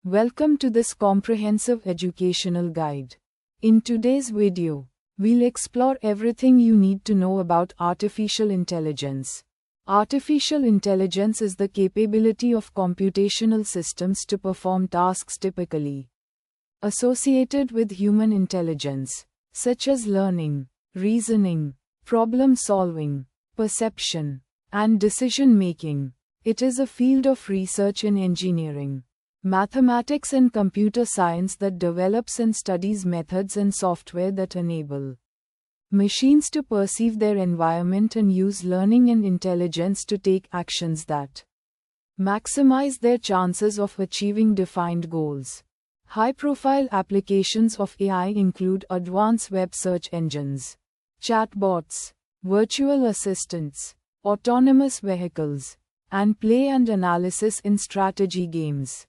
Welcome to this comprehensive educational guide. In today's video, we'll explore everything you need to know about artificial intelligence. Artificial intelligence is the capability of computational systems to perform tasks typically associated with human intelligence, such as learning, reasoning, problem solving, perception, and decision making. It is a field of research in engineering, mathematics and computer science that develops and studies methods and software that enable machines to perceive their environment and use learning and intelligence to take actions that maximize their chances of achieving defined goals. High-profile applications of AI include advanced web search engines, chatbots, virtual assistants, autonomous vehicles, and play and analysis in strategy games.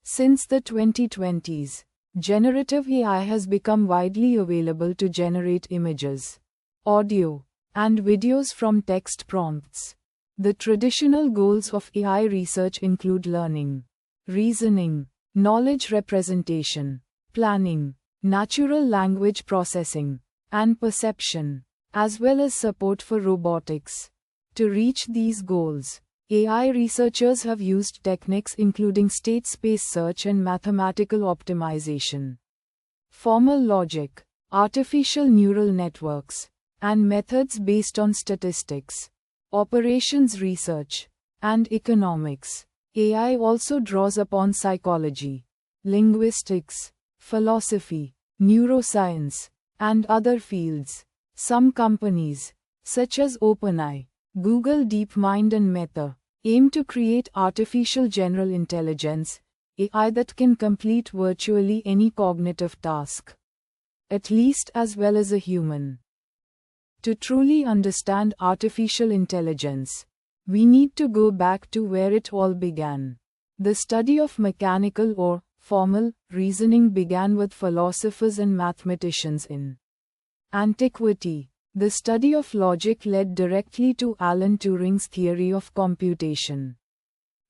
Since the 2020s, generative AI has become widely available to generate images, audio, and videos from text prompts. The traditional goals of AI research include learning, reasoning, knowledge representation, planning, natural language processing, and perception, as well as support for robotics. To reach these goals, AI researchers have used techniques including state space search and mathematical optimization, formal logic, artificial neural networks, and methods based on statistics, operations research, and economics. AI also draws upon psychology, linguistics, philosophy, neuroscience, and other fields. Some companies, such as OpenAI, Google DeepMind and Meta, aim to create artificial general intelligence, AI that can complete virtually any cognitive task, at least as well as a human. To truly understand artificial intelligence, we need to go back to where it all began. The study of mechanical or formal reasoning began with philosophers and mathematicians in antiquity. The study of logic led directly to Alan Turing's theory of computation,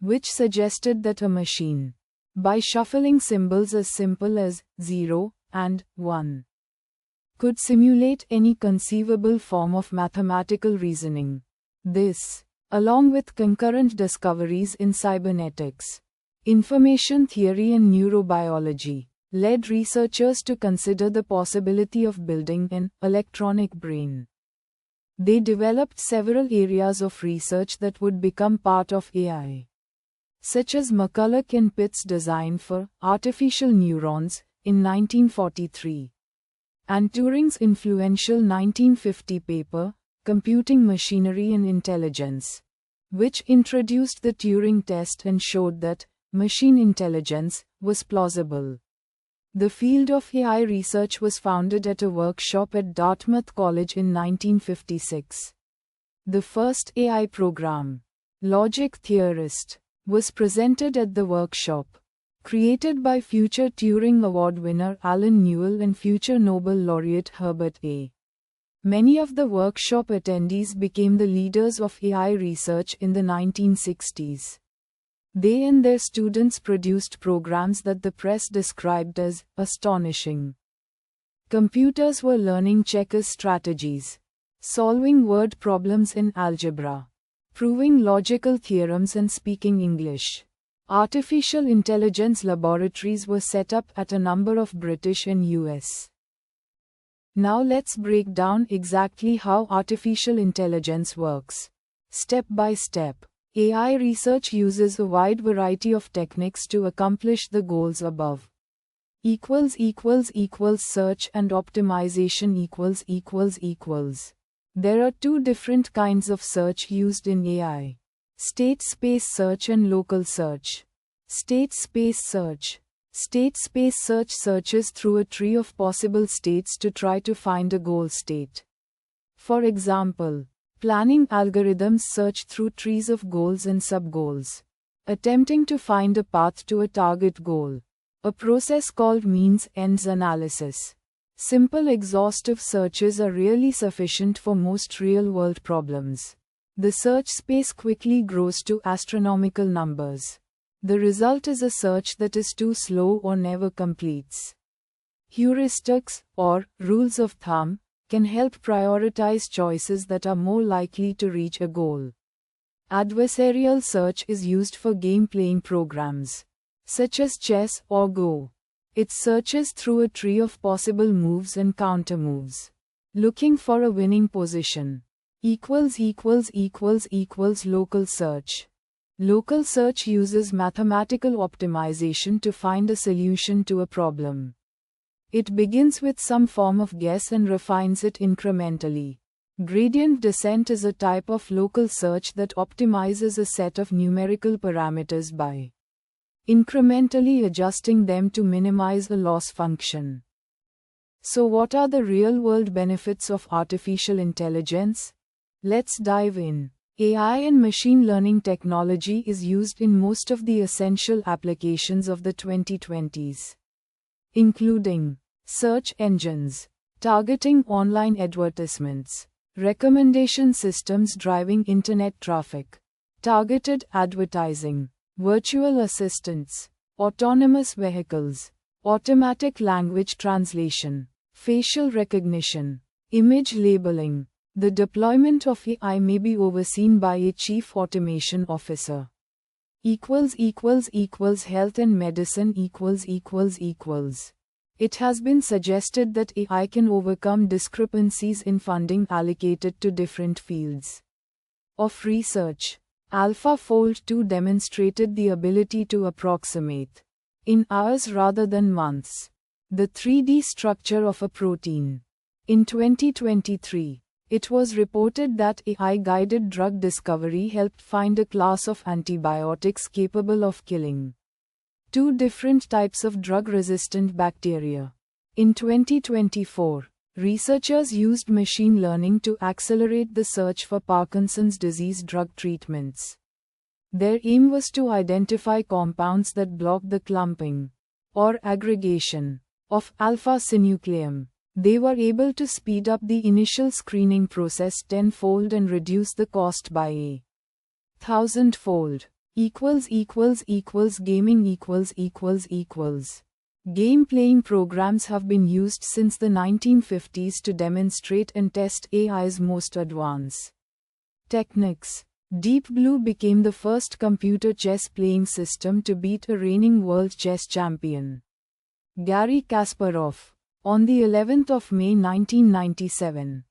which suggested that a machine, by shuffling symbols as simple as 0 and 1, could simulate any conceivable form of mathematical reasoning. This, along with concurrent discoveries in cybernetics, information theory and neurobiology, led researchers to consider the possibility of building an electronic brain. They developed several areas of research that would become part of AI, such as McCulloch and Pitt's design for artificial neurons in 1943, and Turing's influential 1950 paper, Computing Machinery and Intelligence, which introduced the Turing test and showed that machine intelligence was plausible. The field of AI research was founded at a workshop at Dartmouth College in 1956. The first AI program, Logic Theorist, was presented at the workshop, created by future Turing Award winner Alan Newell and future Nobel laureate Herbert A. Many of the workshop attendees became the leaders of AI research in the 1960s. They and their students produced programs that the press described as astonishing. Computers were learning checkers strategies, solving word problems in algebra, proving logical theorems and speaking English. Artificial intelligence laboratories were set up at a number of British and US. Now let's break down exactly how artificial intelligence works. Step by step. AI research uses a wide variety of techniques to accomplish the goals above. Search and optimization . There are two different kinds of search used in AI: state space search and local search. State space search. State space search searches through a tree of possible states to try to find a goal state. For example, planning algorithms search through trees of goals and sub-goals, attempting to find a path to a target goal, a process called means-ends analysis. Simple exhaustive searches are rarely sufficient for most real-world problems. The search space quickly grows to astronomical numbers. The result is a search that is too slow or never completes. Heuristics, or rules of thumb, can help prioritize choices that are more likely to reach a goal. Adversarial search is used for game-playing programs, such as chess or Go. It searches through a tree of possible moves and countermoves, looking for a winning position. Local search. Local search uses mathematical optimization to find a solution to a problem. It begins with some form of guess and refines it incrementally. Gradient descent is a type of local search that optimizes a set of numerical parameters by incrementally adjusting them to minimize a loss function. So what are the real-world benefits of artificial intelligence? Let's dive in. AI and machine learning technology is used in most of the essential applications of the 2020s, including search engines, targeting online advertisements, recommendation systems driving internet traffic, targeted advertising, virtual assistants, autonomous vehicles, automatic language translation, facial recognition, image labeling. The deployment of AI may be overseen by a chief automation officer. Health and medicine. It has been suggested that AI can overcome discrepancies in funding allocated to different fields of research. AlphaFold 2 demonstrated the ability to approximate, in hours rather than months, the 3D structure of a protein. In 2023, it was reported that AI-guided drug discovery helped find a class of antibiotics capable of killing 2 different types of drug-resistant bacteria. In 2024, researchers used machine learning to accelerate the search for Parkinson's disease drug treatments. Their aim was to identify compounds that block the clumping, or aggregation, of alpha-synuclein. They were able to speed up the initial screening process tenfold and reduce the cost by a thousandfold. Gaming. Game-playing programs have been used since the 1950s to demonstrate and test AI's most advanced techniques. Deep Blue became the first computer chess playing system to beat a reigning world chess champion, Garry Kasparov, on the 11th of May 1997.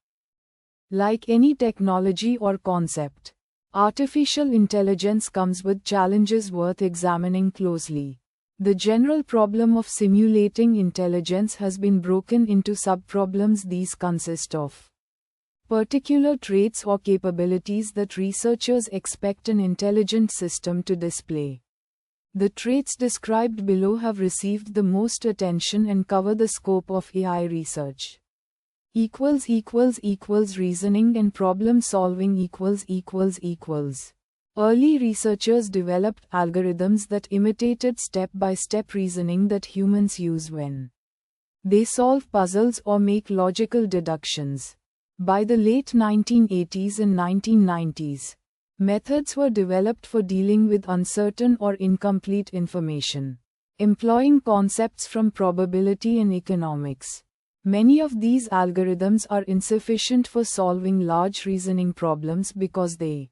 Like any technology or concept, artificial intelligence comes with challenges worth examining closely. The general problem of simulating intelligence has been broken into sub-problems. These consist of particular traits or capabilities that researchers expect an intelligent system to display. The traits described below have received the most attention and cover the scope of AI research. Reasoning and problem solving. Early researchers developed algorithms that imitated step-by-step reasoning that humans use when they solve puzzles or make logical deductions. By the late 1980s and 1990s, methods were developed for dealing with uncertain or incomplete information, employing concepts from probability and economics. Many of these algorithms are insufficient for solving large reasoning problems because they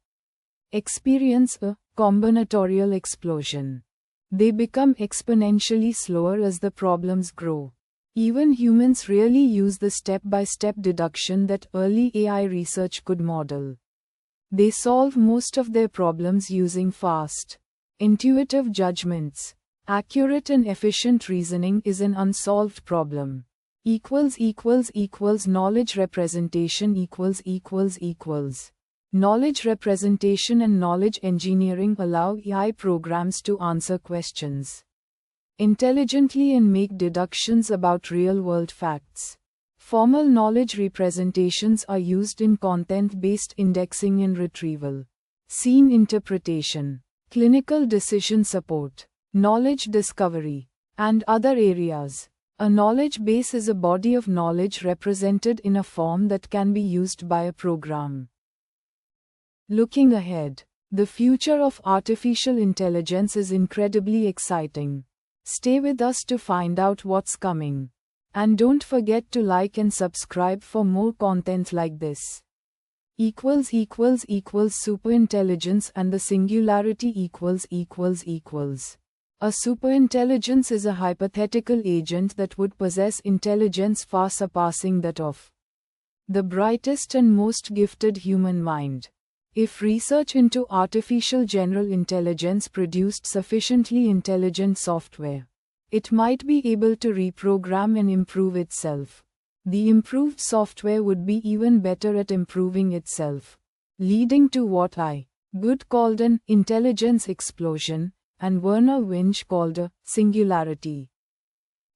experience a combinatorial explosion. They become exponentially slower as the problems grow. Even humans rarely use the step-by-step deduction that early AI research could model. They solve most of their problems using fast, intuitive judgments. Accurate and efficient reasoning is an unsolved problem. Knowledge representation. Knowledge representation and knowledge engineering allow AI programs to answer questions intelligently and make deductions about real-world facts. Formal knowledge representations are used in content-based indexing and retrieval, scene interpretation, clinical decision support, knowledge discovery, and other areas. A knowledge base is a body of knowledge represented in a form that can be used by a program. Looking ahead, The future of artificial intelligence is incredibly exciting. Stay with us to find out what's coming. And don't forget to like and subscribe for more content like this. Superintelligence and the singularity equals. A superintelligence is a hypothetical agent that would possess intelligence far surpassing that of the brightest and most gifted human mind. If research into artificial general intelligence produced sufficiently intelligent software, it might be able to reprogram and improve itself. The improved software would be even better at improving itself, leading to what Good called an intelligence explosion, and Werner Winch called a singularity.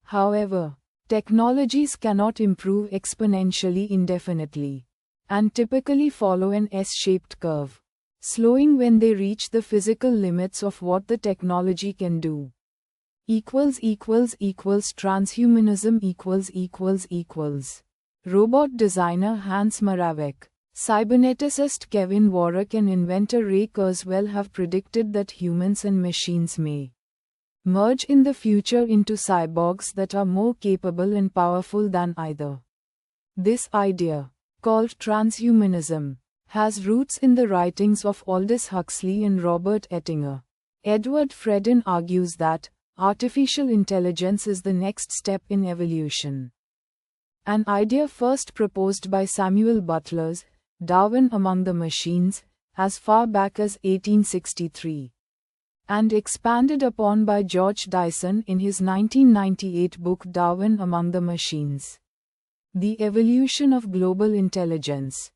However, technologies cannot improve exponentially indefinitely, and typically follow an S-shaped curve, slowing when they reach the physical limits of what the technology can do. Transhumanism Robot designer Hans Moravec, cyberneticist Kevin Warwick and inventor Ray Kurzweil have predicted that humans and machines may merge in the future into cyborgs that are more capable and powerful than either. This idea, called transhumanism, has roots in the writings of Aldous Huxley and Robert Ettinger. Edward Fredin argues that artificial intelligence is the next step in evolution. An idea first proposed by Samuel Butler's Darwin Among the Machines, as far back as 1863, and expanded upon by George Dyson in his 1998 book Darwin Among the Machines. The Evolution of Global Intelligence.